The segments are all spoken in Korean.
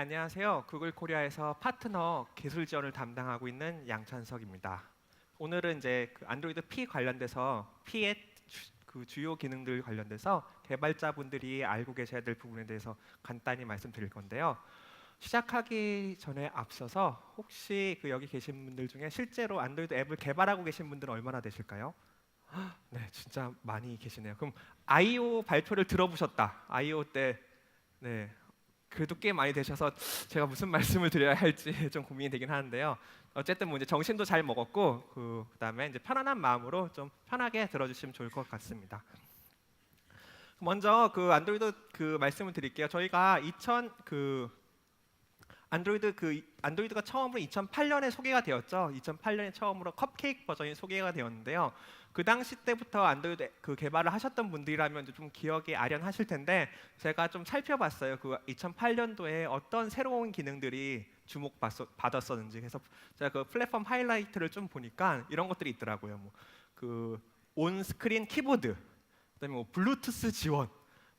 네, 안녕하세요. 구글 코리아에서 파트너 기술 지원을 담당하고 있는 양찬석입니다. 오늘은 이제 그 안드로이드 P 관련돼서 P의 그 주요 기능들 관련돼서 개발자분들이 알고 계셔야 될 부분에 대해서 간단히 말씀드릴 건데요. 시작하기 전에 앞서서 혹시 그 여기 계신 분들 중에 실제로 안드로이드 앱을 개발하고 계신 분들은 얼마나 되실까요? 네, 진짜 많이 계시네요. 그럼 I.O. 발표를 들어보셨다. I.O. 때 네, 그래도 꽤 많이 되셔서 제가 무슨 말씀을 드려야 할지 좀 고민이 되긴 하는데요. 어쨌든 뭐 이제 정신도 잘 먹었고 그다음에 이제 편안한 마음으로 좀 편하게 들어주시면 좋을 것 같습니다. 먼저 그 안드로이드 그 말씀을 드릴게요. 저희가 2000 그 안드로이드가 처음으로 2008년에 소개가 되었죠. 2008년에 처음으로 컵케이크 버전이 소개가 되었는데요. 그 당시 때부터 안드로이드 그 개발을 하셨던 분들이라면 좀 기억이 아련하실 텐데 제가 좀 살펴봤어요. 그 2008년도에 어떤 새로운 기능들이 주목받았었는지. 그래서 제가 그 플랫폼 하이라이트를 좀 보니까 이런 것들이 있더라고요. 뭐 그 온스크린 키보드, 그다음에 뭐 블루투스 지원,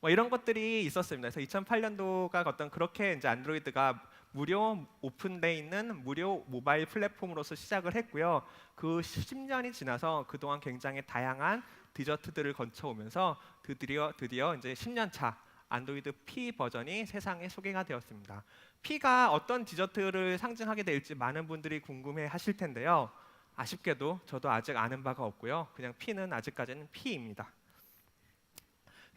뭐 이런 것들이 있었습니다. 그래서 2008년도가 어떤 그렇게 이제 안드로이드가 무료 오픈돼 있는 무료 모바일 플랫폼으로서 시작을 했고요. 그 10년이 지나서 그동안 굉장히 다양한 디저트들을 거쳐오면서 드디어 이제 10년 차 안드로이드 P 버전이 세상에 소개가 되었습니다. P가 어떤 디저트를 상징하게 될지 많은 분들이 궁금해하실 텐데요. 아쉽게도 저도 아직 아는 바가 없고요. 그냥 P는 아직까지는 P입니다.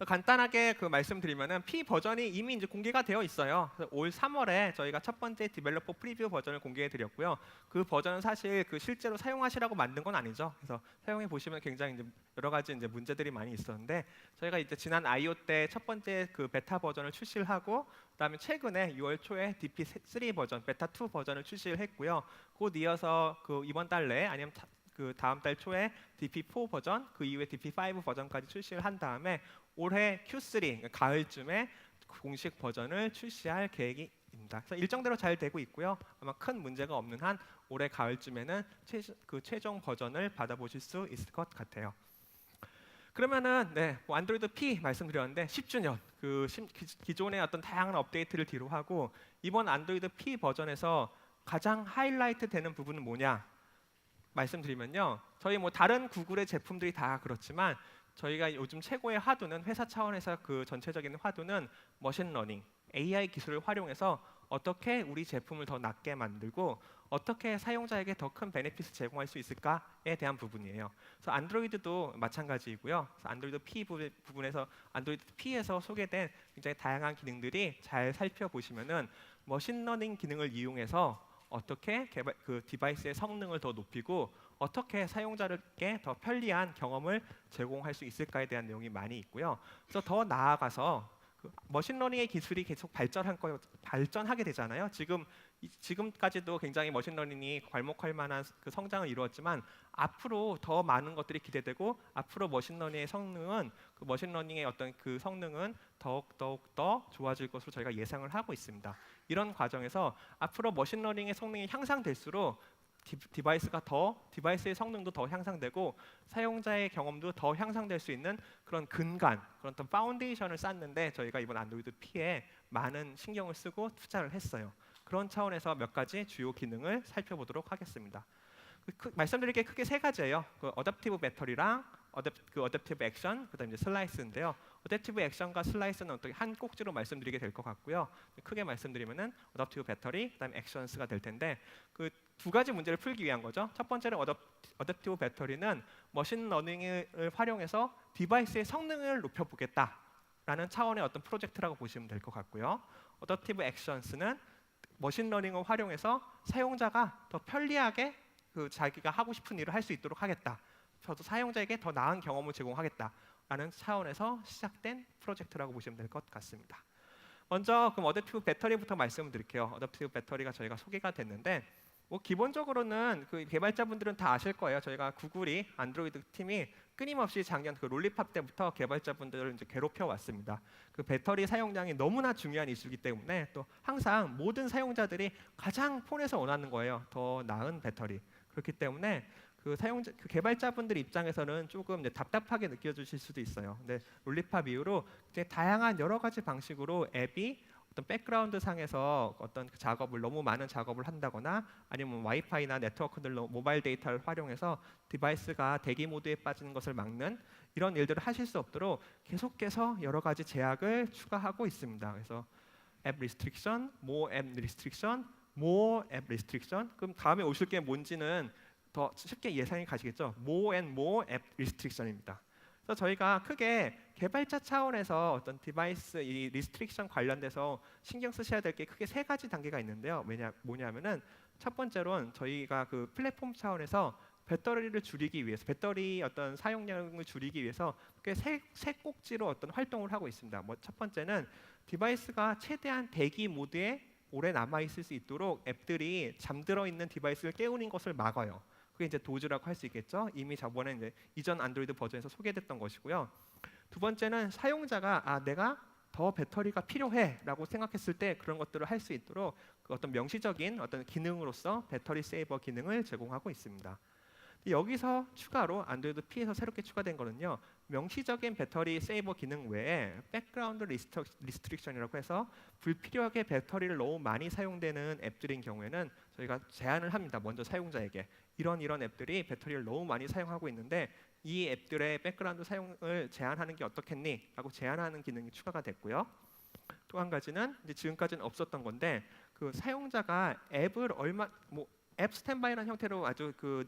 간단하게 그 말씀드리면은 P 버전이 이미 이제 공개가 되어 있어요. 그래서 올 3월에 저희가 첫 번째 디벨로퍼 프리뷰 버전을 공개해 드렸고요. 그 버전은 사실 그 실제로 사용하시라고 만든 건 아니죠. 그래서 사용해 보시면 굉장히 이제 여러 가지 이제 문제들이 많이 있었는데 저희가 이제 지난 I.O. 때 첫 번째 그 베타 버전을 출시를 하고 그다음에 최근에 6월 초에 DP3 버전, 베타 2 버전을 출시를 했고요. 곧 이어서 그 이번 달 내에 아니면 그 다음 달 초에 DP4 버전, 그 이후에 DP5 버전까지 출시를 한 다음에 올해 Q3 그러니까 가을쯤에 공식 버전을 출시할 계획입니다. 그래서 일정대로 잘 되고 있고요. 아마 큰 문제가 없는 한 올해 가을쯤에는 최종 버전을 받아보실 수 있을 것 같아요. 그러면은 뭐 안드로이드 P 말씀드렸는데 10주년 기존의 어떤 다양한 업데이트를 뒤로 하고 이번 안드로이드 P 버전에서 가장 하이라이트 되는 부분은 뭐냐? 말씀드리면요. 저희 뭐 다른 구글의 제품들이 다 그렇지만 저희가 요즘 최고의 화두는 회사 차원에서 그 전체적인 화두는 머신러닝, AI 기술을 활용해서 어떻게 우리 제품을 더 낫게 만들고 어떻게 사용자에게 더 큰 베네핏을 제공할 수 있을까에 대한 부분이에요. 그래서 안드로이드도 마찬가지이고요. 그래서 안드로이드 P 부분에서 안드로이드 P에서 소개된 굉장히 다양한 기능들이 잘 살펴보시면은 머신러닝 기능을 이용해서 어떻게 그 디바이스의 성능을 더 높이고 어떻게 사용자에게 더 편리한 경험을 제공할 수 있을까에 대한 내용이 많이 있고요. 그래서 더 나아가서 그 머신러닝의 기술이 계속 발전하게 되잖아요. 지금까지도 굉장히 머신러닝이 괄목할 만한 그 성장을 이루었지만 앞으로 더 많은 것들이 기대되고 앞으로 머신러닝의 성능은 그 머신러닝의 어떤 그 성능은 더욱 더 좋아질 것으로 저희가 예상을 하고 있습니다. 이런 과정에서 앞으로 머신러닝의 성능이 향상될수록 디바이스의 성능도 더 향상되고 사용자의 경험도 더 향상될 수 있는 그런 그런 어떤 파운데이션을 쌓는데 저희가 이번 안드로이드 P에 많은 신경을 쓰고 투자를 했어요. 그런 차원에서 몇 가지 주요 기능을 살펴보도록 하겠습니다. 말씀드릴 게 크게 세 가지예요. 그 어댑티브 배터리랑 어댑티브 액션, 그다음에 이제 슬라이스인데요. 어댑티브 액션과 슬라이스는 어떻게 한 꼭지로 말씀드리게 될 것 같고요. 크게 말씀드리면은 어댑티브 배터리, 그다음에 액션스가 될 텐데 그 두 가지 문제를 풀기 위한 거죠. 첫 번째는 어댑티브 배터리는 머신러닝을 활용해서 디바이스의 성능을 높여보겠다라는 차원의 어떤 프로젝트라고 보시면 될 것 같고요. 어댑티브 액션스는 머신러닝을 활용해서 사용자가 더 편리하게 그 자기가 하고 싶은 일을 할 수 있도록 하겠다. 저도 사용자에게 더 나은 경험을 제공하겠다라는 차원에서 시작된 프로젝트라고 보시면 될 것 같습니다. 먼저 그럼 어댑티브 배터리부터 말씀을 드릴게요. 어댑티브 배터리가 저희가 소개가 됐는데 뭐 기본적으로는 그 개발자분들은 다 아실 거예요. 저희가 구글이 안드로이드 팀이 끊임없이 작년 그 롤리팝 때부터 개발자분들을 이제 괴롭혀 왔습니다. 그 배터리 사용량이 너무나 중요한 이슈이기 때문에 또 항상 모든 사용자들이 가장 폰에서 원하는 거예요. 더 나은 배터리. 그렇기 때문에 그 개발자분들 입장에서는 조금 이제 답답하게 느껴지실 수도 있어요. 근데 롤리팝 이후로 이제 다양한 여러 가지 방식으로 앱이 어떤 백그라운드 상에서 어떤 그 작업을 너무 많은 작업을 한다거나 아니면 와이파이나 네트워크들로 모바일 데이터를 활용해서 디바이스가 대기 모드에 빠지는 것을 막는 이런 일들을 하실 수 없도록 계속해서 여러 가지 제약을 추가하고 있습니다. 그래서 앱 리스트릭션, more 앱 리스트릭션, more 앱 리스트릭션. 그럼 다음에 오실 게 뭔지는 더 쉽게 예상이 가시겠죠. more and more 앱 리스트릭션입니다. 그래서 저희가 크게 개발자 차원에서 어떤 디바이스 이 리스트릭션 관련돼서 신경 쓰셔야 될 게 크게 세 가지 단계가 있는데요. 뭐냐면은 첫 번째로는 저희가 그 플랫폼 차원에서 배터리를 줄이기 위해서 배터리 어떤 사용량을 줄이기 위해서 세 꼭지로 어떤 활동을 하고 있습니다. 뭐 첫 번째는 디바이스가 최대한 대기 모드에 오래 남아 있을 수 있도록 앱들이 잠들어 있는 디바이스를 깨우는 것을 막아요. 그게 이제 도즈라고 할 수 있겠죠. 이미 저번에 이제 이전 안드로이드 버전에서 소개됐던 것이고요. 두 번째는 사용자가 내가 더 배터리가 필요해라고 생각했을 때 그런 것들을 할 수 있도록 그 어떤 명시적인 어떤 기능으로서 배터리 세이버 기능을 제공하고 있습니다. 여기서 추가로 안드로이드 P에서 새롭게 추가된 거는요. 명시적인 배터리 세이버 기능 외에 백그라운드 리스트릭션이라고 해서 불필요하게 배터리를 너무 많이 사용되는 앱들인 경우에는 저희가 제한을 합니다. 먼저 사용자에게 이런 앱들이 배터리를 너무 많이 사용하고 있는데 이 앱들의 백그라운드 사용을 제한하는 게 어떻겠니? 라고 제한하는 기능이 추가가 됐고요. 또 한 가지는 이제 지금까지는 없었던 건데 그 사용자가 앱을 앱 스탠바이라는 형태로 아주 그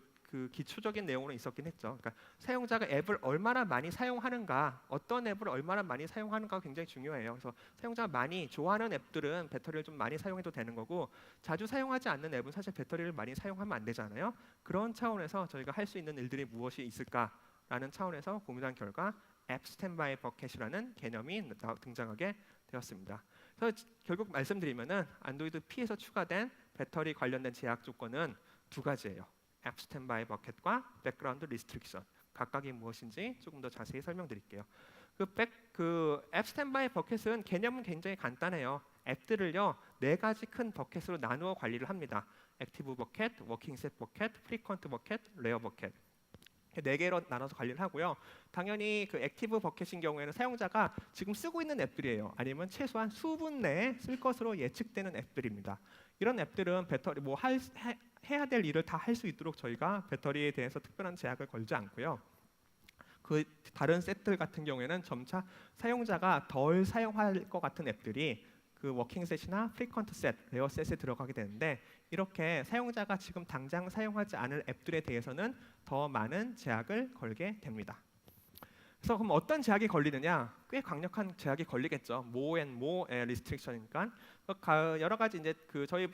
기초적인 내용으로 있었긴 했죠. 그러니까 사용자가 앱을 얼마나 많이 사용하는가, 어떤 앱을 얼마나 많이 사용하는가가 굉장히 중요해요. 그래서 사용자가 많이 좋아하는 앱들은 배터리를 좀 많이 사용해도 되는 거고 자주 사용하지 않는 앱은 사실 배터리를 많이 사용하면 안 되잖아요. 그런 차원에서 저희가 할 수 있는 일들이 무엇이 있을까라는 차원에서 고민한 결과 앱 스탠바이 버켓이라는 개념이 등장하게 되었습니다. 그래서 결국 말씀드리면은 안드로이드 P에서 추가된 배터리 관련된 제약 조건은 두 가지예요. 앱 스탠바이 버켓과 백그라운드 리스트릭션 각각이 무엇인지 조금 더 자세히 설명드릴게요. 앱 스탠바이 버켓은 개념은 굉장히 간단해요. 앱들을요 4가지 큰 버켓으로 나누어 관리를 합니다. 액티브 버켓, 워킹 셋 버켓, 프리퀀트 버켓, 레어 버켓. 4개로 나눠서 관리를 하고요. 당연히 그 액티브 버켓인 경우에는 사용자가 지금 쓰고 있는 앱들이에요. 아니면 최소한 수분 내에 쓸 것으로 예측되는 앱들입니다. 이런 앱들은 배터리 해야 될 일을 다 할 수 있도록 저희가 배터리에 대해서 특별한 제약을 걸지 않고요. 그 다른 셋들 같은 경우에는 점차 사용자가 덜 사용할 것 같은 앱들이 그 워킹 셋이나 프리퀀트 셋, 레어 셋에 들어가게 되는데 이렇게 사용자가 지금 당장 사용하지 않을 앱들에 대해서는 더 많은 제약을 걸게 됩니다. 그래서 그럼 어떤 제약이 걸리느냐? 꽤 강력한 제약이 걸리겠죠. more and more restriction이니까 여러 가지 이제 그 저희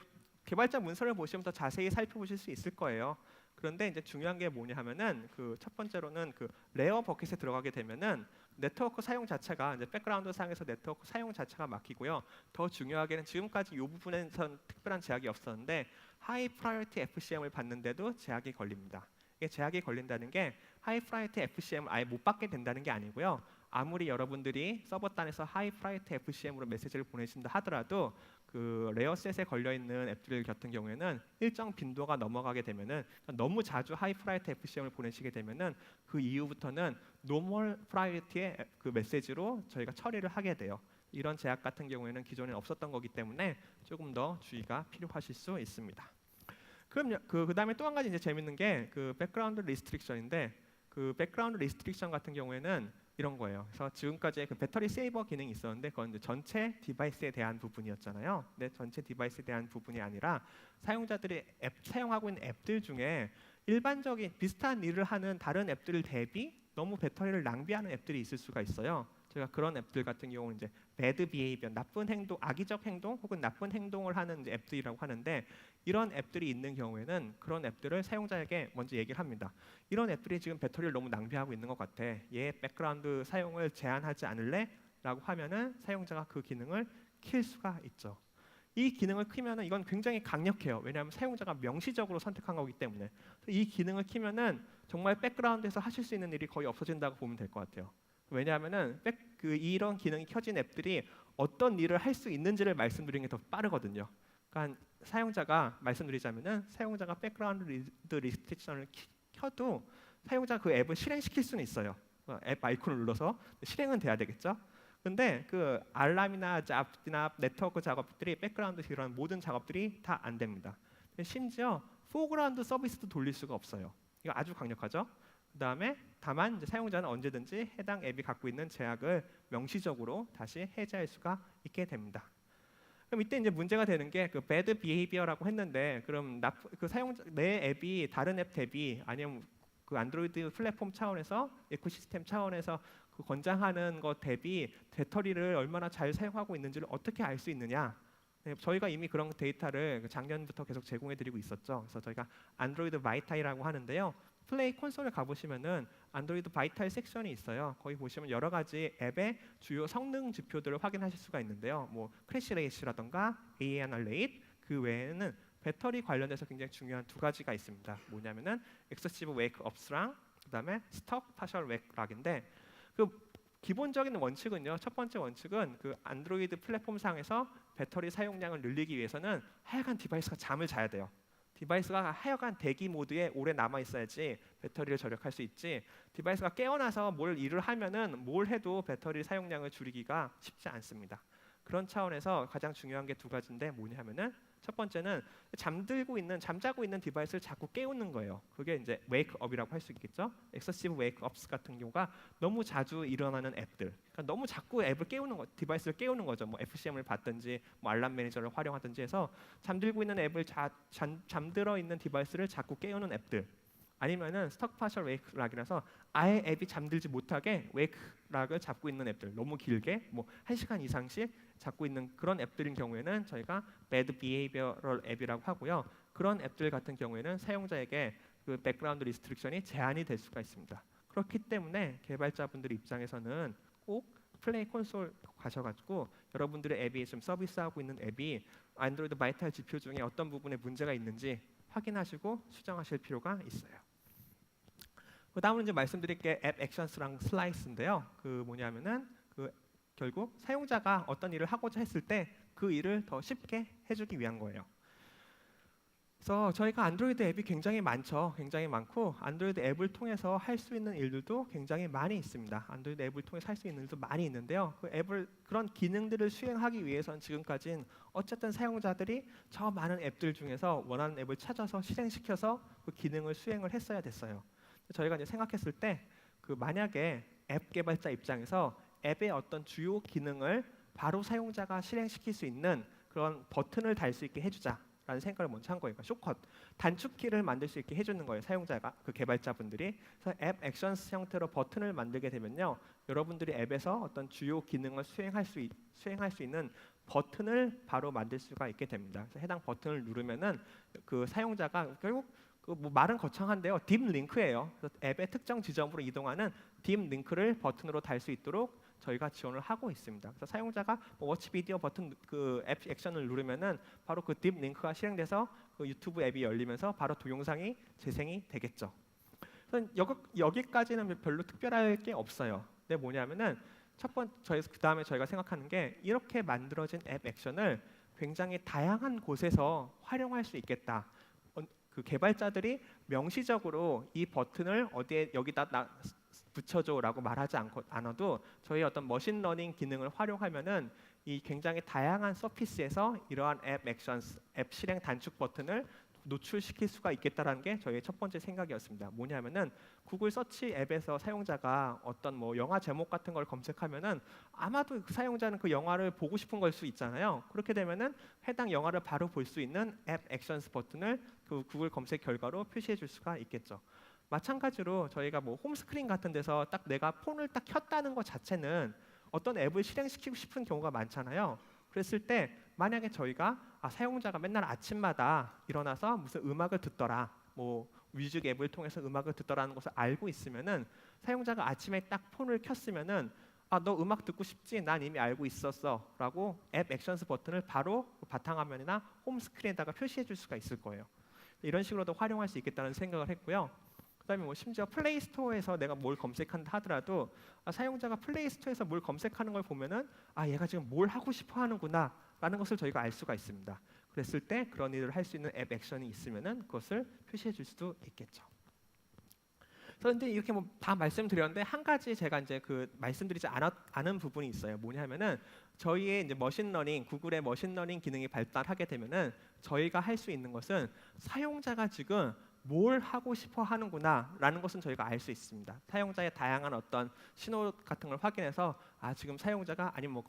개발자 문서를 보시면 더 자세히 살펴보실 수 있을 거예요. 그런데 이제 중요한 게 뭐냐 하면은 그 첫 번째로는 그 레어 버켓에 들어가게 되면은 네트워크 사용 자체가 이제 백그라운드 상에서 네트워크 사용 자체가 막히고요. 더 중요하게는 지금까지 이 부분에선 특별한 제약이 없었는데 하이 프라이어티 FCM을 받는데도 제약이 걸립니다. 이게 제약이 걸린다는 게 하이 프라이어티 FCM을 아예 못 받게 된다는 게 아니고요. 아무리 여러분들이 서버단에서 하이 프라이어티 FCM으로 메시지를 보내신다 하더라도 그 레어셋에 걸려 있는 앱들 같은 경우에는 일정 빈도가 넘어가게 되면은 너무 자주 하이 프라이어티 FCM을 보내시게 되면은 그 이후부터는 노멀 프라이어티의 그 메시지로 저희가 처리를 하게 돼요. 이런 제약 같은 경우에는 기존에 없었던 거기 때문에 조금 더 주의가 필요하실 수 있습니다. 그럼 그다음에 또 한 가지 이제 재밌는 게 그 백그라운드 리스트릭션인데 그 백그라운드 리스트릭션 같은 경우에는 이런 거예요. 그래서 지금까지 그 배터리 세이버 기능이 있었는데 그건 이제 전체 디바이스에 대한 부분이었잖아요. 근데 전체 디바이스에 대한 부분이 아니라 사용자들이 사용하고 있는 앱들 중에 일반적인 비슷한 일을 하는 다른 앱들 대비 너무 배터리를 낭비하는 앱들이 있을 수가 있어요. 제가 그런 앱들 같은 경우는 이제 배드 비헤이비어, 나쁜 행동, 악의적 행동 혹은 나쁜 행동을 하는 이제 앱들이라고 하는데 이런 앱들이 있는 경우에는 그런 앱들을 사용자에게 먼저 얘기를 합니다. 이런 앱들이 지금 배터리를 너무 낭비하고 있는 것 같아. 얘 백그라운드 사용을 제한하지 않을래? 라고 하면은 사용자가 그 기능을 킬 수가 있죠. 이 기능을 키면은 이건 굉장히 강력해요. 왜냐하면 사용자가 명시적으로 선택한 거기 때문에 이 기능을 키면은 정말 백그라운드에서 하실 수 있는 일이 거의 없어진다고 보면 될 것 같아요. 왜냐하면은 이런 기능이 켜진 앱들이 어떤 일을 할 수 있는지를 말씀드리는 게 더 빠르거든요. 그러니까 사용자가 말씀드리자면은 사용자가 백그라운드 리스트릭션을 켜도 사용자가 그 앱을 실행시킬 수는 있어요. 앱 아이콘을 눌러서 실행은 돼야 되겠죠. 근데 그 알람이나 잡이나 네트워크 작업들이 백그라운드에서 일어나는 모든 작업들이 다 안 됩니다. 심지어 포그라운드 서비스도 돌릴 수가 없어요. 이거 아주 강력하죠. 그다음에 다만 이제 사용자는 언제든지 해당 앱이 갖고 있는 제약을 명시적으로 다시 해제할 수가 있게 됩니다. 그럼 이때 이제 문제가 되는 게 그 bad behavior라고 했는데, 그럼 그 사용자 내 앱이 다른 앱 대비 아니면 그 안드로이드 플랫폼 차원에서 에코시스템 차원에서 그 권장하는 것 대비 배터리를 얼마나 잘 사용하고 있는지를 어떻게 알 수 있느냐? 네, 저희가 이미 그런 데이터를 작년부터 계속 제공해드리고 있었죠. 그래서 저희가 안드로이드 바이탈이라고 하는데요. 플레이 콘솔에 가보시면은 안드로이드 바이탈 섹션이 있어요. 거기 보시면 여러 가지 앱의 주요 성능 지표들을 확인하실 수가 있는데요. 뭐 크래시 레이스라던가 ANR 레이트, 그 외에는 배터리 관련해서 굉장히 중요한 두 가지가 있습니다. 뭐냐면은 엑서시브 웨이크 업스랑 그다음에 스톡 파셜 웨이크 락인데, 그 기본적인 원칙은요. 첫 번째 원칙은 그 안드로이드 플랫폼 상에서 배터리 사용량을 늘리기 위해서는 하여간 디바이스가 잠을 자야 돼요. 디바이스가 하여간 대기 모드에 오래 남아 있어야지 배터리를 절약할 수 있지, 디바이스가 깨어나서 뭘 일을 하면은 뭘 해도 배터리 사용량을 줄이기가 쉽지 않습니다. 그런 차원에서 가장 중요한 게 두 가지인데 뭐냐면은, 첫 번째는 잠자고 있는 디바이스를 자꾸 깨우는 거예요. 그게 이제 웨이크업이라고 할 수 있겠죠. 엑서시브 웨이크업스 같은 경우가 너무 자주 일어나는 앱들, 그러니까 너무 자꾸 앱을 깨우는 디바이스를 깨우는 거죠. 뭐 FCM을 받든지 뭐 알람 매니저를 활용하든지 해서 잠들고 있는 앱을 잠들어 있는 디바이스를 자꾸 깨우는 앱들, 아니면은 스톡 파셜 웨이크락이라서 아예 앱이 잠들지 못하게 웨이크락을 잡고 있는 앱들, 너무 길게 뭐 1시간 이상씩 잡고 있는 그런 앱들인 경우에는 저희가 bad behavioral 앱이라고 하고요. 그런 앱들 같은 경우에는 사용자에게 그 백그라운드 리스트릭션이 제한이 될 수가 있습니다. 그렇기 때문에 개발자분들 입장에서는 꼭 플레이 콘솔 가셔가지고 여러분들의 앱이 지금 서비스하고 있는 앱이 안드로이드 바이탈 지표 중에 어떤 부분에 문제가 있는지 확인하시고 수정하실 필요가 있어요. 그 다음으로 이제 말씀드릴 게 앱 액션스랑 슬라이스인데요. 그 뭐냐면은 그 결국 사용자가 어떤 일을 하고자 했을 때 그 일을 더 쉽게 해주기 위한 거예요. 그래서 저희가 안드로이드 앱이 굉장히 많죠. 굉장히 많고 안드로이드 앱을 통해서 할 수 있는 일들도 굉장히 많이 있습니다. 안드로이드 앱을 통해서 할 수 있는 일도 많이 있는데요. 그 앱을 그런 기능들을 수행하기 위해서는 지금까지는 어쨌든 사용자들이 저 많은 앱들 중에서 원하는 앱을 찾아서 실행시켜서 그 기능을 수행을 했어야 됐어요. 저희가 이제 생각했을 때 그 만약에 앱 개발자 입장에서 앱의 어떤 주요 기능을 바로 사용자가 실행시킬 수 있는 그런 버튼을 달 수 있게 해주자라는 생각을 먼저 한 거예요. 그러니까 쇼컷, 단축키를 만들 수 있게 해주는 거예요. 사용자가, 그 개발자분들이. 그래서 앱 액션스 형태로 버튼을 만들게 되면요, 여러분들이 앱에서 어떤 주요 기능을 수행할 수 있는 버튼을 바로 만들 수가 있게 됩니다. 그래서 해당 버튼을 누르면은 그 사용자가 결국 뭐 말은 거창한데요, 딥 링크예요. 그래서 앱의 특정 지점으로 이동하는 딥 링크를 버튼으로 달 수 있도록 저희가 지원을 하고 있습니다. 그래서 사용자가 워치 비디오 버튼 그 앱 액션을 누르면은 바로 그 딥 링크가 실행돼서 그 유튜브 앱이 열리면서 바로 동영상이 재생이 되겠죠. 그래서 여기까지는 별로 특별할 게 없어요. 근데 뭐냐면은 그 다음에 저희가 생각하는 게, 이렇게 만들어진 앱 액션을 굉장히 다양한 곳에서 활용할 수 있겠다. 그 개발자들이 명시적으로 이 버튼을 어디에 여기다 붙여줘라고 말하지 않아도 저희 어떤 머신러닝 기능을 활용하면은 이 굉장히 다양한 서피스에서 이러한 앱 액션스, 앱 실행 단축 버튼을 노출시킬 수가 있겠다라는 게 저희의 첫 번째 생각이었습니다. 뭐냐면은 구글 서치 앱에서 사용자가 어떤 뭐 영화 제목 같은 걸 검색하면은 아마도 그 사용자는 그 영화를 보고 싶은 걸 수 있잖아요. 그렇게 되면은 해당 영화를 바로 볼 수 있는 앱 액션스 버튼을 그 구글 검색 결과로 표시해 줄 수가 있겠죠. 마찬가지로 저희가 뭐 홈스크린 같은 데서 딱 내가 폰을 딱 켰다는 것 자체는 어떤 앱을 실행시키고 싶은 경우가 많잖아요. 그랬을 때 만약에 저희가 사용자가 맨날 아침마다 일어나서 무슨 음악을 듣더라, 뭐 뮤직 앱을 통해서 음악을 듣더라는 것을 알고 있으면은 사용자가 아침에 딱 폰을 켰으면은 너 음악 듣고 싶지? 난 이미 알고 있었어 라고 앱 액션스 버튼을 바로 바탕화면이나 홈스크린에다가 표시해 줄 수가 있을 거예요. 이런 식으로도 활용할 수 있겠다는 생각을 했고요. 그다음에 뭐 심지어 플레이 스토어에서 내가 뭘 검색한다 하더라도 사용자가 플레이 스토어에서 뭘 검색하는 걸 보면은 얘가 지금 뭘 하고 싶어 하는구나 라는 것을 저희가 알 수가 있습니다. 그랬을 때 그런 일을 할 수 있는 앱 액션이 있으면은 그것을 표시해 줄 수도 있겠죠. 그래서 그런데 이렇게 뭐 다 말씀드렸는데 한 가지 제가 이제 그 말씀드리지 않은 부분이 있어요. 뭐냐면은 저희의 이제 머신러닝, 구글의 머신러닝 기능이 발달하게 되면은 저희가 할 수 있는 것은 사용자가 지금 뭘 하고 싶어 하는구나라는 것은 저희가 알 수 있습니다. 사용자의 다양한 어떤 신호 같은 걸 확인해서 지금 사용자가 아니면 뭐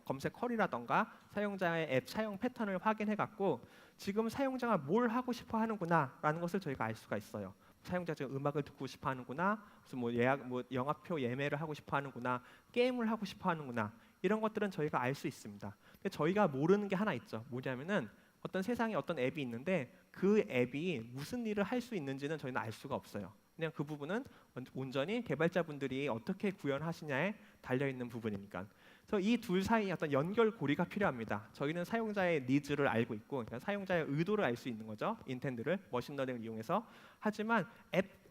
검색 쿼리라던가 사용자의 앱 사용 패턴을 확인해 갖고 지금 사용자가 뭘 하고 싶어 하는구나라는 것을 저희가 알 수가 있어요. 사용자 지금 음악을 듣고 싶어 하는구나, 무슨 뭐 영화표 예매를 하고 싶어 하는구나, 게임을 하고 싶어 하는구나, 이런 것들은 저희가 알 수 있습니다. 근데 저희가 모르는 게 하나 있죠. 뭐냐면은 어떤 세상에 어떤 앱이 있는데 그 앱이 무슨 일을 할 수 있는지는 저희는 알 수가 없어요. 그냥 그 부분은 온전히 개발자분들이 어떻게 구현하시냐에 달려 있는 부분이니까. 그래서 이 둘 사이 어떤 연결고리가 필요합니다. 저희는 사용자의 니즈를 알고 있고, 그러니까 사용자의 의도를 알 수 있는 거죠. 인텐드를 머신러닝을 이용해서. 하지만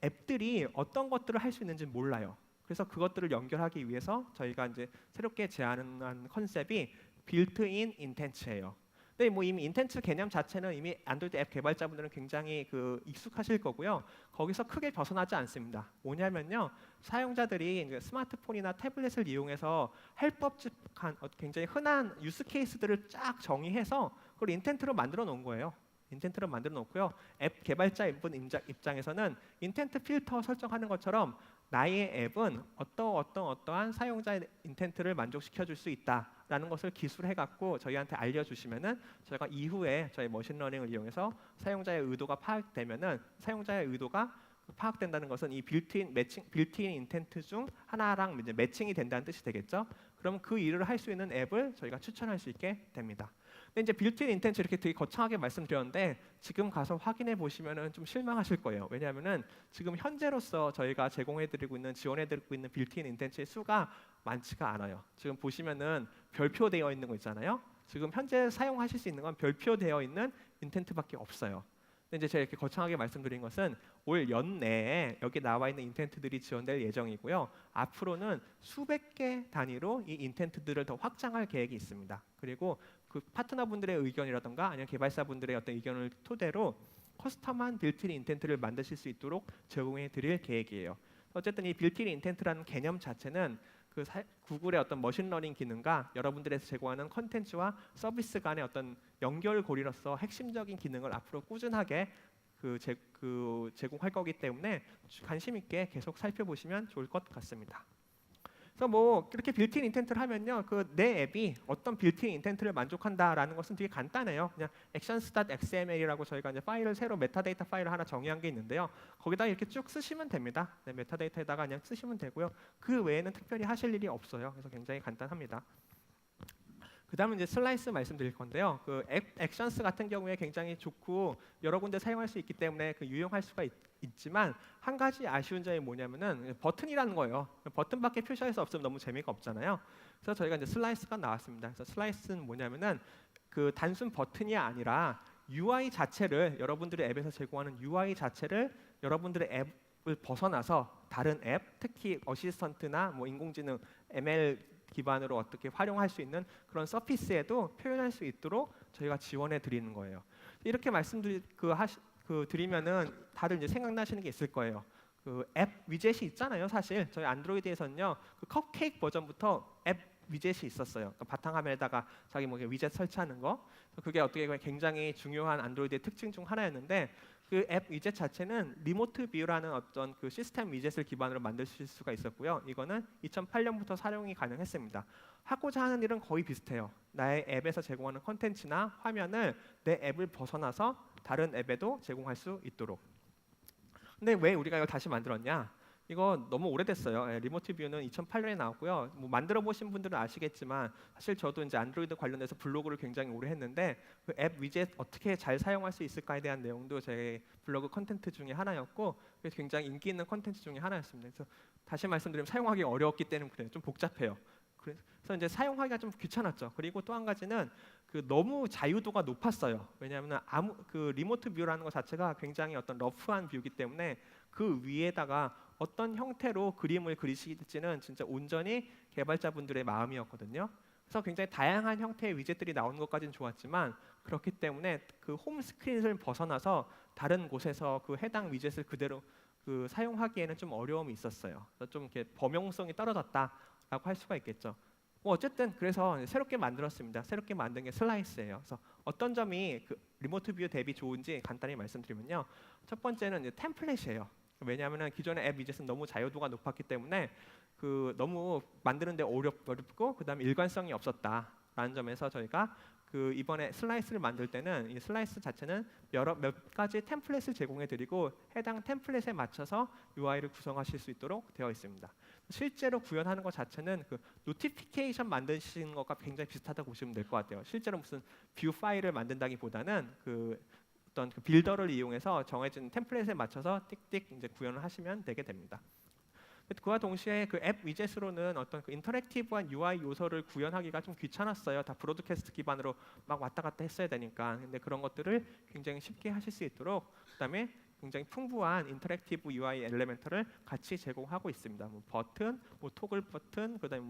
앱들이 어떤 것들을 할 수 있는지 몰라요. 그래서 그것들을 연결하기 위해서 저희가 이제 새롭게 제안한 컨셉이 빌트인 인텐츠예요. 근데 뭐 이미 인텐츠 개념 자체는 이미 안드로이드 앱 개발자분들은 굉장히 익숙하실 거고요. 거기서 크게 벗어나지 않습니다. 뭐냐면요, 사용자들이 스마트폰이나 태블릿을 이용해서 할 법한 굉장히 흔한 유스 케이스들을 쫙 정의해서 그걸 인텐트로 만들어 놓은 거예요. 인텐트로 만들어 놓고요. 앱 개발자 입장에서는 인텐트 필터 설정하는 것처럼 나의 앱은 어떠한 사용자의 인텐트를 만족시켜 줄 수 있다라는 것을 기술해 갖고 저희한테 알려주시면은 저희가 이후에 저희 머신러닝을 이용해서 사용자의 의도가 파악되면은 사용자의 의도가 파악된다는 것은 이 빌트인 인텐트 중 하나랑 이제 매칭이 된다는 뜻이 되겠죠. 그럼 그 일을 할 수 있는 앱을 저희가 추천할 수 있게 됩니다. 근데 이제 빌트인 인텐츠 이렇게 되게 거창하게 말씀드렸는데 지금 가서 확인해 보시면은 좀 실망하실 거예요. 왜냐하면은 지금 현재로서 저희가 제공해드리고 있는 지원해드리고 있는 빌트인 인텐츠의 수가 많지가 않아요. 지금 보시면은 별표되어 있는 거 있잖아요. 지금 현재 사용하실 수 있는 건 별표되어 있는 인텐트밖에 없어요. 근데 이제 제가 이렇게 거창하게 말씀드린 것은 올 연내에 여기 나와 있는 인텐트들이 지원될 예정이고요. 앞으로는 수백 개 단위로 이 인텐트들을 더 확장할 계획이 있습니다. 그리고 그 파트너분들의 의견이라든가 아니면 개발사분들의 어떤 의견을 토대로 커스텀한 빌트인 인텐트를 만드실 수 있도록 제공해 드릴 계획이에요. 어쨌든 이 빌트인 인텐트라는 개념 자체는 구글의 어떤 머신러닝 기능과 여러분들에서 제공하는 컨텐츠와 서비스 간의 어떤 연결고리로서 핵심적인 기능을 앞으로 꾸준하게 제공할 거기 때문에 관심 있게 계속 살펴보시면 좋을 것 같습니다. 그래서 뭐 이렇게 빌트인 인텐트를 하면요, 내 앱이 어떤 빌트인 인텐트를 만족한다라는 것은 되게 간단해요. 그냥 actions.xml이라고 저희가 이제 파일을 새로 메타데이터 파일을 하나 정의한 게 있는데요. 거기다 이렇게 쭉 쓰시면 됩니다. 네, 메타데이터에다가 그냥 쓰시면 되고요. 그 외에는 특별히 하실 일이 없어요. 그래서 굉장히 간단합니다. 그 다음은 이제 슬라이스 말씀드릴 건데요. 액션스 같은 경우에 굉장히 좋고 여러 군데 사용할 수 있기 때문에 유용할 수가 있지만 한 가지 아쉬운 점이 뭐냐면은 버튼이라는 거예요. 버튼밖에 표시할 수 없으면 너무 재미가 없잖아요. 그래서 저희가 이제 슬라이스가 나왔습니다. 그래서 슬라이스는 뭐냐면은 단순 버튼이 아니라 UI 자체를 여러분들의 앱에서 제공하는 UI 자체를 여러분들의 앱을 벗어나서 다른 앱, 특히 어시스턴트나 뭐 인공지능 ML 기반으로 어떻게 활용할 수 있는 그런 서피스에도 표현할 수 있도록 저희가 지원해 드리는 거예요. 이렇게 드리면은 다들 이제 생각나시는 게 있을 거예요. 앱 위젯이 있잖아요. 사실 저희 안드로이드에서는요, 컵케이크 버전부터 앱 위젯이 있었어요. 바탕화면에다가 자기 뭐 위젯 설치하는 거. 그게 어떻게 보면 굉장히 중요한 안드로이드의 특징 중 하나였는데 그 앱 위젯 자체는 리모트 뷰라는 어떤 시스템 위젯을 기반으로 만드실 수가 있었고요. 이거는 2008년부터 사용이 가능했습니다. 하고자 하는 일은 거의 비슷해요. 나의 앱에서 제공하는 컨텐츠나 화면을 내 앱을 벗어나서 다른 앱에도 제공할 수 있도록. 근데 왜 우리가 이걸 다시 만들었냐? 이거 너무 오래됐어요. 리모트 뷰는 2008년에 나왔고요. 뭐 만들어 보신 분들은 아시겠지만 사실 저도 이제 안드로이드 관련해서 블로그를 굉장히 오래 했는데 앱 위젯 어떻게 잘 사용할 수 있을까에 대한 내용도 제 블로그 컨텐츠 중에 하나였고 굉장히 인기 있는 컨텐츠 중에 하나였습니다. 그래서 다시 말씀드리면 사용하기 어려웠기 때문에 그래요. 좀 복잡해요. 그래서 이제 사용하기가 좀 귀찮았죠. 그리고 또 한 가지는 너무 자유도가 높았어요. 왜냐하면 리모트 뷰라는 것 자체가 굉장히 어떤 러프한 뷰이기 때문에 그 위에다가 어떤 형태로 그림을 그리실지는 진짜 온전히 개발자분들의 마음이었거든요. 그래서 굉장히 다양한 형태의 위젯들이 나오는 것까지는 좋았지만 그렇기 때문에 홈 스크린을 벗어나서 다른 곳에서 해당 위젯을 그대로 그 사용하기에는 좀 어려움이 있었어요. 그래서 좀 이렇게 범용성이 떨어졌다라고 할 수가 있겠죠. 뭐 어쨌든 그래서 새롭게 만들었습니다. 새롭게 만든 게 슬라이스예요. 그래서 어떤 점이 그 리모트 뷰 대비 좋은지 간단히 말씀드리면요. 첫 번째는 이제 템플릿이에요. 왜냐하면 기존의 앱 위젯은 너무 자유도가 높았기 때문에 그 너무 만드는데 어렵고 그다음에 일관성이 없었다라는 점에서 저희가 그 이번에 슬라이스를 만들 때는 이 슬라이스 자체는 몇 가지 템플릿을 제공해드리고 해당 템플릿에 맞춰서 UI를 구성하실 수 있도록 되어 있습니다. 실제로 구현하는 것 자체는 그 노티피케이션 만드시는 것과 굉장히 비슷하다고 보시면 될 것 같아요. 실제로 무슨 뷰 파일을 만든다기보다는 그 어떤 그 빌더를 이용해서 정해진 템플릿에 맞춰서 띡띡 이제 구현을 하시면 되게 됩니다. 그와 동시에 그 앱 위젯으로는 어떤 그 인터랙티브한 UI 요소를 구현하기가 좀 귀찮았어요. 다 브로드캐스트 기반으로 막 왔다 갔다 했어야 되니까. 근데 그런 것들을 굉장히 쉽게 하실 수 있도록 그다음에 굉장히 풍부한 인터랙티브 UI 엘리멘트를 같이 제공하고 있습니다. 뭐 버튼, 뭐 토글 버튼, 그다음에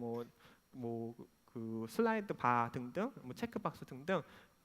뭐 그 슬라이드 바 등등, 뭐 체크박스 등등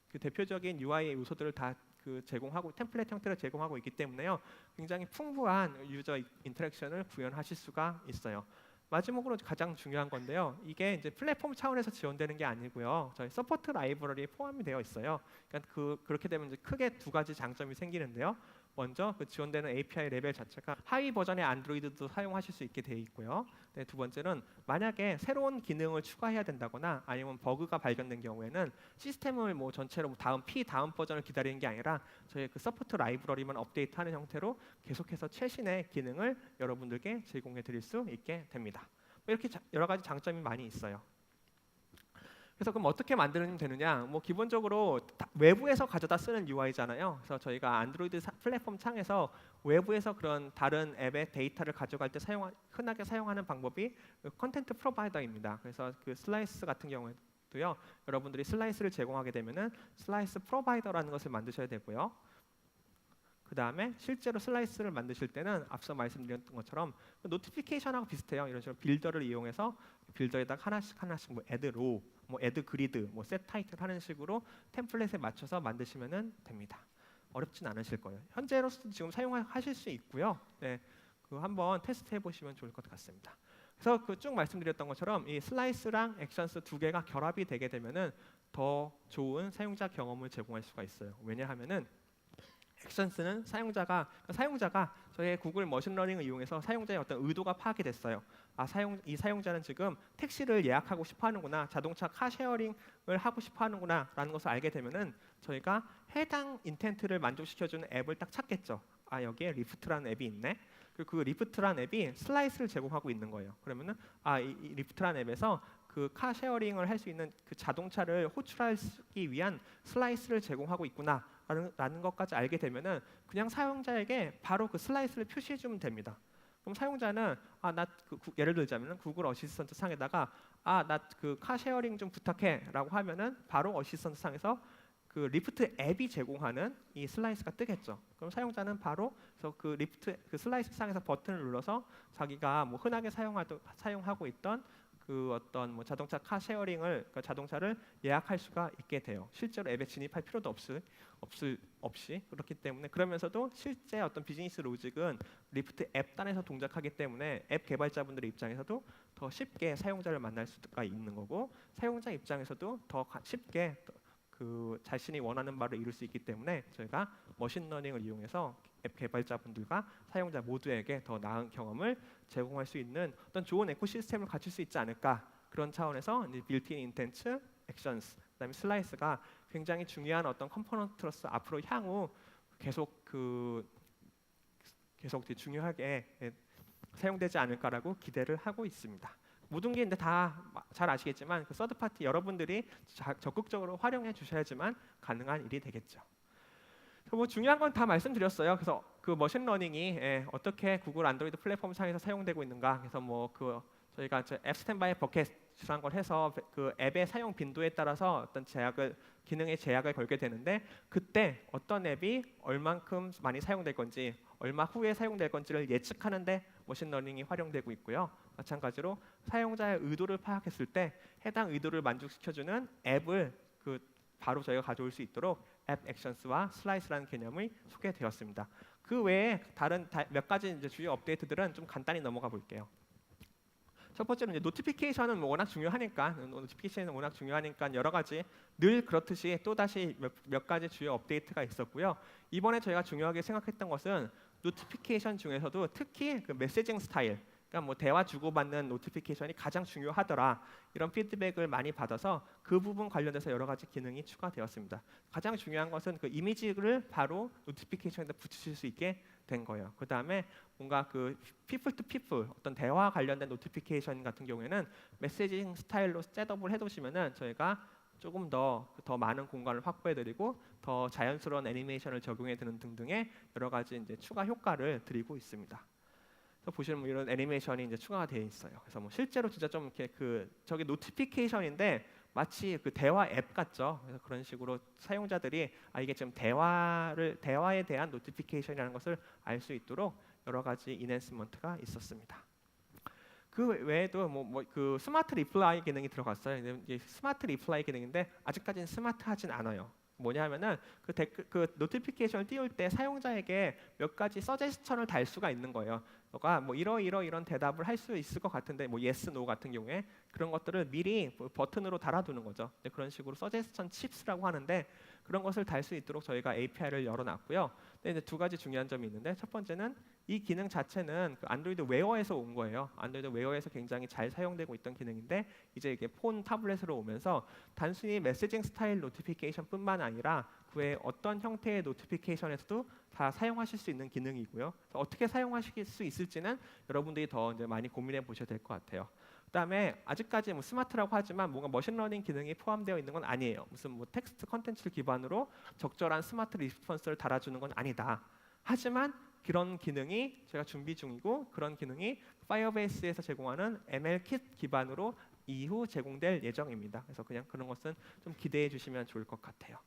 그 대표적인 UI 요소들을 다 그 제공하고 템플릿 형태로 제공하고 있기 때문에요. 굉장히 풍부한 유저 인터랙션을 구현하실 수가 있어요. 마지막으로 가장 중요한 건데요. 이게 이제 플랫폼 차원에서 지원되는 게 아니고요. 저희 서포트 라이브러리에 포함이 되어 있어요. 그러니까 그렇게 되면 이제 크게 두 가지 장점이 생기는데요. 먼저 그 지원되는 API 레벨 자체가 하위 버전의 안드로이드도 사용하실 수 있게 되어 있고요. 네, 두 번째는 만약에 새로운 기능을 추가해야 된다거나 아니면 버그가 발견된 경우에는 시스템을 뭐 전체로 다음 버전을 기다리는 게 아니라 저희 그 서포트 라이브러리만 업데이트하는 형태로 계속해서 최신의 기능을 여러분들께 제공해 드릴 수 있게 됩니다. 이렇게 여러 가지 장점이 많이 있어요. 그래서 그럼 어떻게 만들면 되느냐? 뭐 기본적으로 외부에서 가져다 쓰는 UI잖아요. 그래서 저희가 안드로이드 플랫폼 창에서 외부에서 그런 다른 앱의 데이터를 가져갈 때 흔하게 사용하는 방법이 컨텐트 프로바이더입니다. 그래서 그 슬라이스 같은 경우에도요. 여러분들이 슬라이스를 제공하게 되면은 슬라이스 프로바이더라는 것을 만드셔야 되고요. 그 다음에 실제로 슬라이스를 만드실 때는 앞서 말씀드렸던 것처럼 노티피케이션하고 비슷해요. 이런 식으로 빌더를 이용해서 빌더에다가 하나씩 뭐 애드 로우, 뭐 애드 그리드, 뭐 셋 타이틀 하는 식으로 템플릿에 맞춰서 만드시면 됩니다. 어렵진 않으실 거예요. 현재로서 지금 사용하실 수 있고요. 네, 그 한번 테스트 해보시면 좋을 것 같습니다. 그래서 그 쭉 말씀드렸던 것처럼 이 슬라이스랑 액션스 두 개가 결합이 되게 되면은 더 좋은 사용자 경험을 제공할 수가 있어요. 왜냐하면은 액션스는 사용자가 저의 구글 머신러닝을 이용해서 사용자의 어떤 의도가 파악이 됐어요. 이 사용자는 지금 택시를 예약하고 싶어하는구나, 자동차 카쉐어링을 하고 싶어하는구나라는 것을 알게 되면은 저희가 해당 인텐트를 만족시켜주는 앱을 딱 찾겠죠. 여기에 리프트라는 앱이 있네. 그리고 그 리프트라는 앱이 슬라이스를 제공하고 있는 거예요. 그러면은 이 리프트라는 앱에서 그 카쉐어링을 할 수 있는 그 자동차를 호출하기 위한 슬라이스를 제공하고 있구나. 라는 것까지 알게 되면은 그냥 사용자에게 바로 그 슬라이스를 표시해 주면 됩니다. 그럼 사용자는 예를 들자면 구글 어시스턴트 상에다가 나 그 카쉐어링 좀 부탁해라고 하면은 바로 어시스턴트 상에서 그 리프트 앱이 제공하는 이 슬라이스가 뜨겠죠. 그럼 사용자는 바로 그 리프트 그 슬라이스 상에서 버튼을 눌러서 자기가 뭐 흔하게 사용하고 있던 그 어떤 뭐 자동차 카쉐어링을 자동차를 예약할 수가 있게 돼요. 실제로 앱에 진입할 필요도 없이 그렇기 때문에 그러면서도 실제 어떤 비즈니스 로직은 리프트 앱 단에서 동작하기 때문에 앱 개발자분들의 입장에서도 더 쉽게 사용자를 만날 수가 있는 거고 사용자 입장에서도 더 쉽게 그 자신이 원하는 바를 이룰 수 있기 때문에 저희가 머신러닝을 이용해서 앱 개발자분들과 사용자 모두에게 더 나은 경험을 제공할 수 있는 어떤 좋은 에코시스템을 갖출 수 있지 않을까 그런 차원에서 이제 빌트인 인텐트, 액션스, 그다음에 슬라이스가 굉장히 중요한 어떤 컴포넌트로서 앞으로 향후 계속 중요하게 사용되지 않을까라고 기대를 하고 있습니다. 모든 게 근데 다 잘 아시겠지만 그 서드 파티 여러분들이 적극적으로 활용해 주셔야지만 가능한 일이 되겠죠. 뭐 중요한 건 다 말씀드렸어요. 그래서 그 머신러닝이 어떻게 구글 안드로이드 플랫폼 상에서 사용되고 있는가. 그래서 뭐 그 저희가 앱 스탠바이 버켓이라는 걸 해서 그 앱의 사용 빈도에 따라서 어떤 기능의 제약을 걸게 되는데 그때 어떤 앱이 얼만큼 많이 사용될 건지 얼마 후에 사용될 건지를 예측하는데 머신러닝이 활용되고 있고요. 마찬가지로 사용자의 의도를 파악했을 때 해당 의도를 만족시켜주는 앱을 바로 저희가 가져올 수 있도록 앱 액션스와 슬라이스라는 개념이 소개되었습니다. 그 외에 다른 몇 가지 이제 주요 업데이트들은 좀 간단히 넘어가 볼게요. 첫 번째는 이제 노티피케이션은 뭐 워낙 중요하니까 여러 가지 늘 그렇듯이 또 다시 몇 가지 주요 업데이트가 있었고요. 이번에 저희가 중요하게 생각했던 것은 노티피케이션 중에서도 특히 그 메시징 스타일, 그러니까 뭐 대화 주고받는 노티피케이션이 가장 중요하더라, 이런 피드백을 많이 받아서 그 부분 관련해서 여러 가지 기능이 추가되었습니다. 가장 중요한 것은 그 이미지를 바로 노티피케이션에다 붙이실 수 있게 된 거예요. 그 다음에 뭔가 그 people to people 어떤 대화 관련된 노티피케이션 같은 경우에는 메시징 스타일로 셋업을 해두시면은 저희가 조금 더 많은 공간을 확보해드리고 더 자연스러운 애니메이션을 적용해드는 등등의 여러 가지 이제 추가 효과를 드리고 있습니다. 그래서 보시면 뭐 이런 애니메이션이 이제 추가가 되어 있어요. 그래서 뭐 실제로 진짜 좀 이렇게 그 저게 노티피케이션인데 마치 그 대화 앱 같죠. 그래서 그런 식으로 사용자들이 이게 지금 대화에 대한 노티피케이션이라는 것을 알 수 있도록 여러 가지 이넨스먼트가 있었습니다. 그 외에도 그 스마트 리플라이 기능이 들어갔어요. 이게 스마트 리플라이 기능인데 아직까지는 스마트하진 않아요. 뭐냐면은 그 노티피케이션을 띄울 때 사용자에게 몇 가지 서제스천을 달 수가 있는 거예요. 너가 뭐 이런 대답을 할 수 있을 것 같은데 뭐 yes, no 같은 경우에 그런 것들을 미리 버튼으로 달아두는 거죠. 그런 식으로 서제스천 칩스라고 하는데 그런 것을 달 수 있도록 저희가 API를 열어놨고요. 근데 이제 두 가지 중요한 점이 있는데 첫 번째는 이 기능 자체는 그 안드로이드 웨어에서 온 거예요. 안드로이드 웨어에서 굉장히 잘 사용되고 있던 기능인데 이제 이게 폰 타블렛으로 오면서 단순히 메시징 스타일 노티피케이션뿐만 아니라 그 외에 어떤 형태의 노티피케이션에서도 다 사용하실 수 있는 기능이고요. 어떻게 사용하실 수 있을지는 여러분들이 더 이제 많이 고민해 보셔야 될 것 같아요. 그다음에 아직까지 뭐 스마트라고 하지만 뭔가 머신러닝 기능이 포함되어 있는 건 아니에요. 무슨 뭐 텍스트 컨텐츠를 기반으로 적절한 스마트 리스폰스를 달아주는 건 아니다. 하지만 그런 기능이 제가 준비 중이고 그런 기능이 파이어베이스에서 제공하는 MLKit 기반으로 이후 제공될 예정입니다. 그래서 그냥 그런 것은 좀 기대해 주시면 좋을 것 같아요.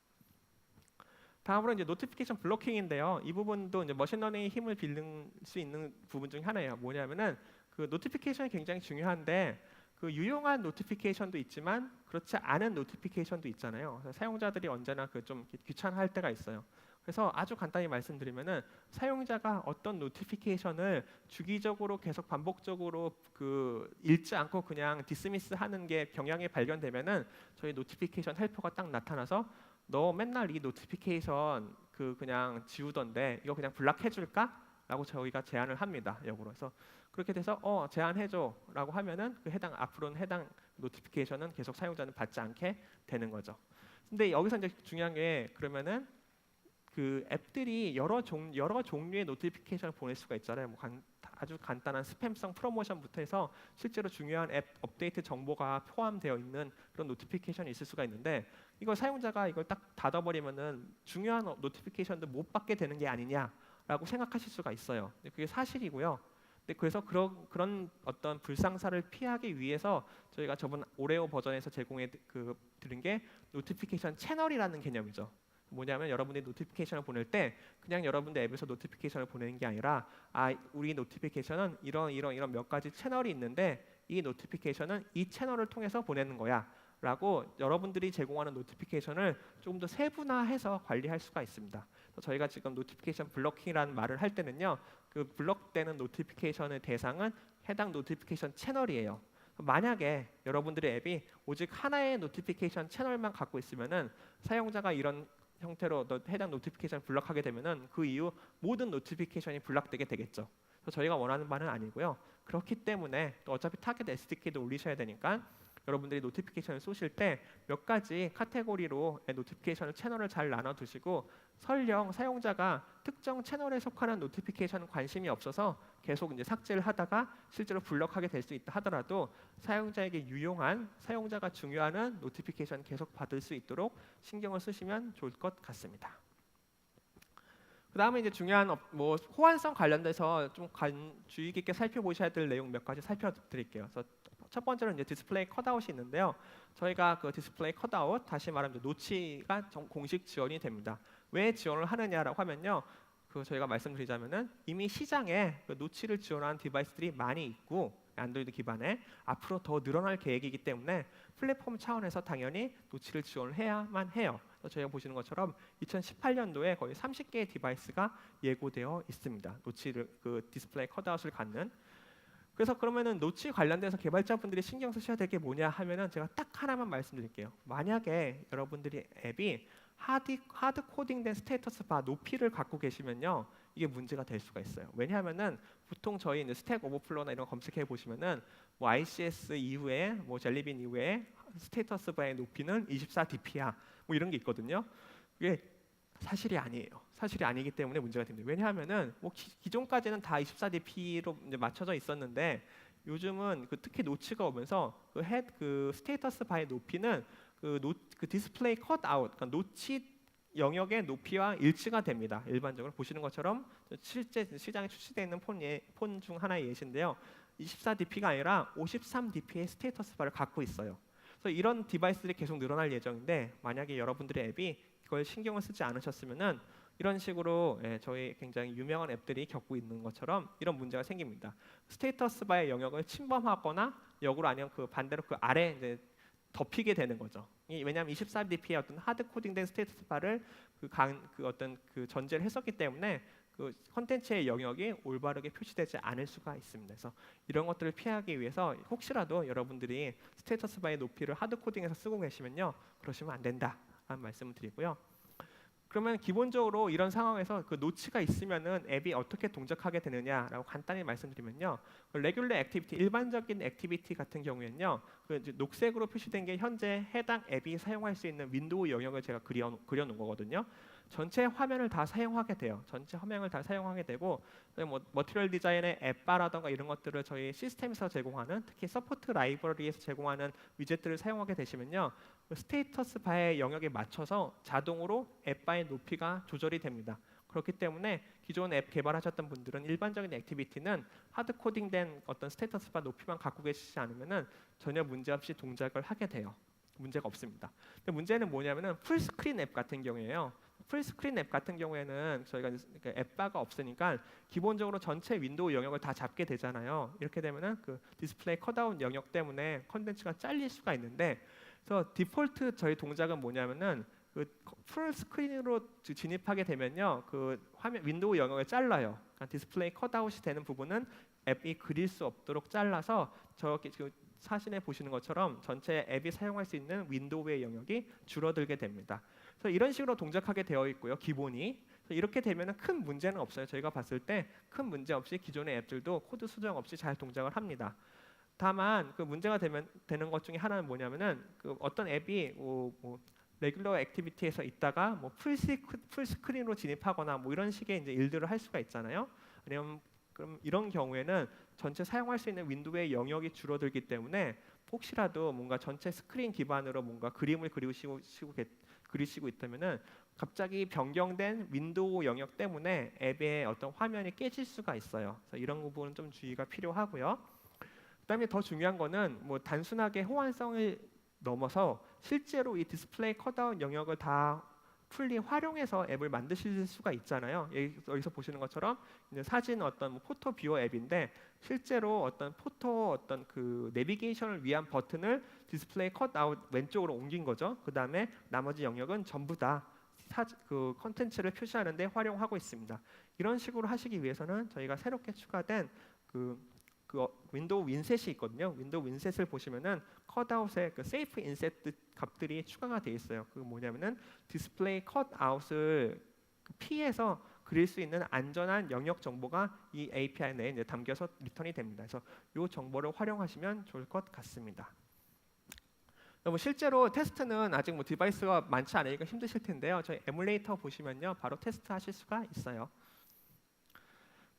다음으로 이제 노티피케이션 블로킹인데요. 이 부분도 이제 머신러닝의 힘을 빌릴 수 있는 부분 중 하나예요. 뭐냐면은 그 노티피케이션이 굉장히 중요한데 그 유용한 노티피케이션도 있지만 그렇지 않은 노티피케이션도 있잖아요. 그래서 사용자들이 언제나 그 좀 귀찮아할 때가 있어요. 그래서 아주 간단히 말씀드리면은 사용자가 어떤 노티피케이션을 주기적으로 계속 반복적으로 그 읽지 않고 그냥 디스미스하는 게 경향이 발견되면은 저희 노티피케이션 헬퍼가 딱 나타나서 너 맨날 이 노티피케이션 그냥 지우던데 이거 그냥 블락해줄까? 라고 저희가 제안을 합니다. 역으로. 그래서 그렇게 돼서 제안해줘라고 하면은 앞으로는 해당 노티피케이션은 계속 사용자는 받지 않게 되는 거죠. 근데 여기서 이제 중요한 게 그러면은 그 앱들이 여러 종류의 노티피케이션을 보낼 수가 있잖아요. 뭐 아주 간단한 스팸성 프로모션부터 해서 실제로 중요한 앱 업데이트 정보가 포함되어 있는 그런 노티피케이션이 있을 수가 있는데 이걸 사용자가 이걸 딱 닫아버리면은 중요한 노티피케이션도 못 받게 되는 게 아니냐라고 생각하실 수가 있어요. 그게 사실이고요. 그래서 그런 어떤 불상사를 피하기 위해서 저희가 저번 오레오 버전에서 제공해 드린 게 노티피케이션 채널이라는 개념이죠. 뭐냐면 여러분들이 노티피케이션을 보낼 때 그냥 여러분들 앱에서 노티피케이션을 보내는 게 아니라 우리 노티피케이션은 이런 몇 가지 채널이 있는데 이 노티피케이션은 이 채널을 통해서 보내는 거야 라고 여러분들이 제공하는 노티피케이션을 조금 더 세분화해서 관리할 수가 있습니다. 그래서 저희가 지금 노티피케이션 블로킹이라는 말을 할 때는요, 그 블록되는 노티피케이션의 대상은 해당 노티피케이션 채널이에요. 만약에 여러분들의 앱이 오직 하나의 노티피케이션 채널만 갖고 있으면은 사용자가 이런 형태로 해당 노티피케이션 블락하게 되면은 그 이후 모든 노티피케이션이 블락되게 되겠죠. 그래서 저희가 원하는 바는 아니고요. 그렇기 때문에 또 어차피 타겟 SDK도 올리셔야 되니까 여러분들이 노티피케이션을 쏘실 때 몇 가지 카테고리로 노티피케이션을 채널을 잘 나눠 두시고 설령 사용자가 특정 채널에 속하는 노티피케이션은 관심이 없어서 계속 이제 삭제를 하다가 실제로 블럭하게 될 수 있다 하더라도 사용자에게 유용한 사용자가 중요한 노티피케이션 계속 받을 수 있도록 신경을 쓰시면 좋을 것 같습니다. 그다음에 이제 중요한 호환성 관련돼서 좀 주의 깊게 살펴보셔야 될 내용 몇 가지 살펴드릴게요. 그래서 첫 번째로 이제 디스플레이 컷아웃이 있는데요. 저희가 그 디스플레이 컷아웃, 다시 말하면 노치가 공식 지원이 됩니다. 왜 지원을 하느냐라고 하면요, 그 저희가 말씀드리자면은 이미 시장에 그 노치를 지원하는 디바이스들이 많이 있고 안드로이드 기반에 앞으로 더 늘어날 계획이기 때문에 플랫폼 차원에서 당연히 노치를 지원을 해야만 해요. 그래서 저희가 보시는 것처럼 2018년도에 거의 30개의 디바이스가 예고되어 있습니다. 노치를 그 디스플레이 컷아웃을 갖는. 그래서 그러면은 노치 관련돼서 개발자분들이 신경 쓰셔야 될 게 뭐냐 하면은 제가 딱 하나만 말씀드릴게요. 만약에 여러분들이 앱이 하드 코딩된 스테이터스 바 높이를 갖고 계시면요, 이게 문제가 될 수가 있어요. 왜냐하면은 보통 저희 이제 스택 오버플로우나 이런 거 검색해 보시면은 뭐 ICS 이후에 뭐 젤리빈 이후에 스테이터스 바의 높이는 24dp야 뭐 이런 게 있거든요. 이게 사실이 아니에요. 사실이 아니기 때문에 문제가 됩니다. 왜냐하면은 뭐 기존까지는 다 24dp로 이제 맞춰져 있었는데 요즘은 그 특히 노치가 오면서 그 스테이터스 바의 높이는 그 디스플레이 컷아웃, 그러니까 노치 영역의 높이와 일치가 됩니다. 일반적으로 보시는 것처럼 실제 시장에 출시되어 있는 폰 중 하나의 예시인데요. 24dp가 아니라 53dp의 스테이터스 바를 갖고 있어요. 그래서 이런 디바이스들이 계속 늘어날 예정인데 만약에 여러분들의 앱이 이걸 신경을 쓰지 않으셨으면은 이런 식으로 저희 굉장히 유명한 앱들이 겪고 있는 것처럼 이런 문제가 생깁니다. 스테이터스 바의 영역을 침범하거나 역으로 아니면 그 반대로 그 아래 이제 덮이게 되는 거죠. 왜냐하면 24dp의 어떤 하드 코딩된 스테이터스 바를 그 어떤 그 전제를 했었기 때문에 그 컨텐츠의 영역이 올바르게 표시되지 않을 수가 있습니다. 그래서 이런 것들을 피하기 위해서 혹시라도 여러분들이 스테이터스 바의 높이를 하드 코딩해서 쓰고 계시면요, 그러시면 안 된다라는 말씀을 드리고요. 그러면 기본적으로 이런 상황에서 그 노치가 있으면은 앱이 어떻게 동작하게 되느냐라고 간단히 말씀드리면요, 그 레귤러 액티비티, 일반적인 액티비티 같은 경우에는요, 그 이제 녹색으로 표시된 게 현재 해당 앱이 사용할 수 있는 윈도우 영역을 제가 그려놓은 거거든요. 전체 화면을 다 사용하게 돼요. 전체 화면을 다 사용하게 되고, 뭐 머티리얼 디자인의 앱바라던가 이런 것들을 저희 시스템에서 제공하는, 특히 서포트 라이브러리에서 제공하는 위젯들을 사용하게 되시면요, 그 스테이터스 바의 영역에 맞춰서 자동으로 앱 바의 높이가 조절이 됩니다. 그렇기 때문에 기존 앱 개발하셨던 분들은 일반적인 액티비티는 하드 코딩된 어떤 스테이터스 바 높이만 갖고 계시지 않으면은 전혀 문제 없이 동작을 하게 돼요. 문제가 없습니다. 근데 문제는 뭐냐면은 풀스크린 앱 같은 경우에요. 풀스크린 앱 같은 경우에는 저희가 앱바가 없으니까 기본적으로 전체 윈도우 영역을 다 잡게 되잖아요. 이렇게 되면은 그 디스플레이 컷아웃 영역 때문에 컨텐츠가 잘릴 수가 있는데, 그래서 디폴트 저희 동작은 뭐냐면은 그 풀스크린으로 진입하게 되면요, 그 화면 윈도우 영역을 잘라요. 그러니까 디스플레이 컷아웃이 되는 부분은 앱이 그릴 수 없도록 잘라서 저렇게 지금 사진에 보시는 것처럼 전체 앱이 사용할 수 있는 윈도우의 영역이 줄어들게 됩니다. 그래서 이런 식으로 동작하게 되어 있고요, 기본이. 그래서 이렇게 되면은 큰 문제는 없어요. 저희가 봤을 때 큰 문제 없이 기존의 앱들도 코드 수정 없이 잘 동작을 합니다. 다만 그 문제가 되는 것 중에 하나는 뭐냐면은 그 어떤 앱이 레귤러 액티비티에서 있다가 뭐 풀스크린으로 진입하거나 뭐 이런 식의 이제 일들을 할 수가 있잖아요. 아니면 그럼 이런 경우에는 전체 사용할 수 있는 윈도우의 영역이 줄어들기 때문에 혹시라도 뭔가 전체 스크린 기반으로 뭔가 그림을 그리시고 있다면은 갑자기 변경된 윈도우 영역 때문에 앱의 어떤 화면이 깨질 수가 있어요. 그래서 이런 부분은 좀 주의가 필요하고요. 그다음에 더 중요한 거는 뭐 단순하게 호환성을 넘어서 실제로 이 디스플레이 컷아웃 영역을 다 풀리 활용해서 앱을 만드실 수가 있잖아요. 여기서 보시는 것처럼 이제 사진 어떤 뭐 포토 뷰어 앱인데 실제로 어떤 포토 어떤 그 내비게이션을 위한 버튼을 디스플레이 컷아웃 왼쪽으로 옮긴 거죠. 그 다음에 나머지 영역은 전부 다 그 컨텐츠를 표시하는 데 활용하고 있습니다. 이런 식으로 하시기 위해서는 저희가 새롭게 추가된 그 윈도우 윈셋이 있거든요. 윈도우 윈셋을 보시면은 컷아웃의 그 세이프 인셋 값들이 추가가 되어 있어요. 그 뭐냐면은 디스플레이 컷아웃을 피해서 그릴 수 있는 안전한 영역 정보가 이 API 내에 이제 담겨서 리턴이 됩니다. 그래서 이 정보를 활용하시면 좋을 것 같습니다. 뭐 실제로 테스트는 아직 뭐 디바이스가 많지 않으니까 힘드실 텐데요. 저희 에뮬레이터 보시면요, 바로 테스트하실 수가 있어요.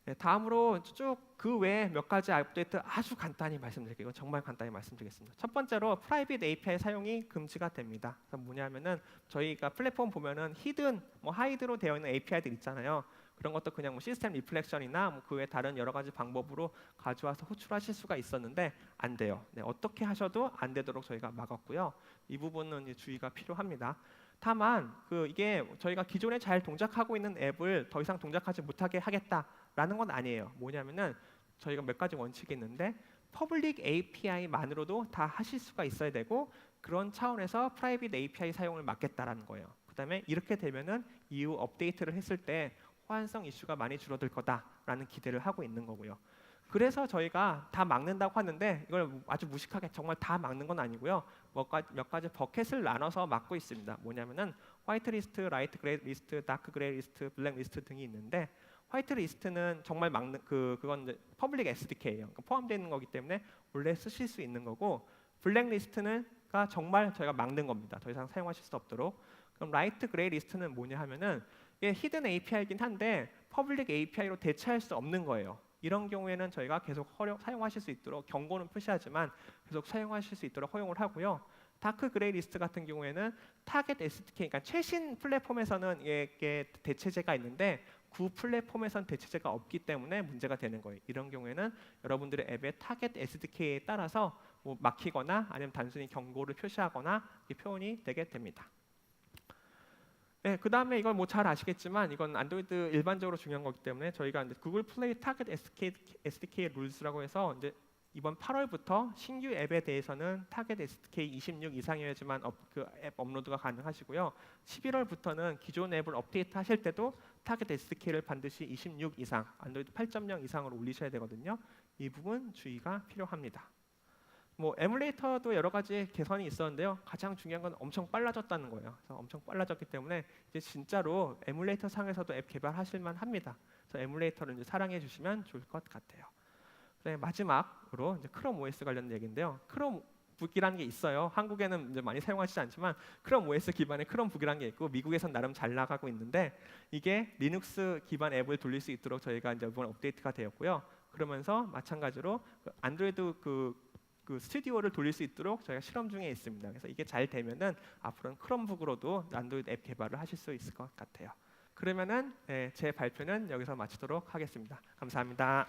네, 다음으로 쭉 그 외에 몇 가지 업데이트 아주 간단히 말씀드릴게요. 정말 간단히 말씀드리겠습니다. 첫 번째로 프라이빗 API 사용이 금지가 됩니다. 그래서 뭐냐면은 저희가 플랫폼 보면은 히든, 뭐 하이드로 되어 있는 API들 있잖아요. 그런 것도 그냥 뭐 시스템 리플렉션이나 뭐 그 외 다른 여러 가지 방법으로 가져와서 호출하실 수가 있었는데 안 돼요. 네, 어떻게 하셔도 안 되도록 저희가 막았고요. 이 부분은 주의가 필요합니다. 다만 이게 저희가 기존에 잘 동작하고 있는 앱을 더 이상 동작하지 못하게 하겠다라는 건 아니에요. 뭐냐면은 저희가 몇 가지 원칙이 있는데 퍼블릭 API만으로도 다 하실 수가 있어야 되고 그런 차원에서 프라이빗 API 사용을 막겠다라는 거예요. 그다음에 이렇게 되면은 이후 업데이트를 했을 때 호환성 이슈가 많이 줄어들 거다라는 기대를 하고 있는 거고요. 그래서 저희가 다 막는다고 하는데 이걸 아주 무식하게 정말 다 막는 건 아니고요. 몇 가지 버켓을 나눠서 막고 있습니다. 뭐냐면은 화이트 리스트, 라이트 그레이 리스트, 다크 그레이 리스트, 블랙 리스트 등이 있는데 화이트 리스트는 정말 막는 그건 이제 퍼블릭 SDK예요. 그러니까 포함되어 있는 거기 때문에 원래 쓰실 수 있는 거고 블랙 리스트는가 정말 저희가 막는 겁니다. 더 이상 사용하실 수 없도록. 그럼 라이트 그레이 리스트는 뭐냐 하면은 이게 히든 API이긴 한데 퍼블릭 API로 대체할 수 없는 거예요. 이런 경우에는 저희가 계속 사용하실 수 있도록 경고는 표시하지만 계속 사용하실 수 있도록 허용을 하고요. 다크 그레이 리스트 같은 경우에는 타겟 SDK, 그러니까 최신 플랫폼에서는 이게 대체제가 있는데 구 플랫폼에선 대체제가 없기 때문에 문제가 되는 거예요. 이런 경우에는 여러분들의 앱의 타겟 SDK에 따라서 뭐 막히거나 아니면 단순히 경고를 표시하거나 이 표현이 되게 됩니다. 네, 그 다음에 이건 뭐 잘 아시겠지만 이건 안드로이드 일반적으로 중요한 거기 때문에 저희가 이제 구글 플레이 타겟 SDK 룰스라고 해서 이제 이번 8월부터 신규 앱에 대해서는 타겟 SDK 26 이상이어야지만 앱 업로드가 가능하시고요. 11월부터는 기존 앱을 업데이트 하실 때도 타겟 SDK를 반드시 26 이상, 안드로이드 8.0 이상으로 올리셔야 되거든요. 이 부분 주의가 필요합니다. 뭐 에뮬레이터도 여러 가지 개선이 있었는데요. 가장 중요한 건 엄청 빨라졌다는 거예요. 그래서 엄청 빨라졌기 때문에 이제 진짜로 에뮬레이터 상에서도 앱 개발하실 만합니다. 그래서 에뮬레이터를 이제 사랑해 주시면 좋을 것 같아요. 네, 마지막으로 이제 크롬 OS 관련 얘기인데요. 크롬 북이라는 게 있어요. 한국에는 이제 많이 사용하시지 않지만 크롬 OS 기반의 크롬 북이라는 게 있고 미국에선 나름 잘 나가고 있는데 이게 리눅스 기반 앱을 돌릴 수 있도록 저희가 이제 이번 업데이트가 되었고요. 그러면서 마찬가지로 안드로이드 그 스튜디오를 돌릴 수 있도록 저희가 실험 중에 있습니다. 그래서 이게 잘 되면은 앞으로는 크롬북으로도 안드로이드 앱 개발을 하실 수 있을 것 같아요. 그러면은 제 발표는 여기서 마치도록 하겠습니다. 감사합니다.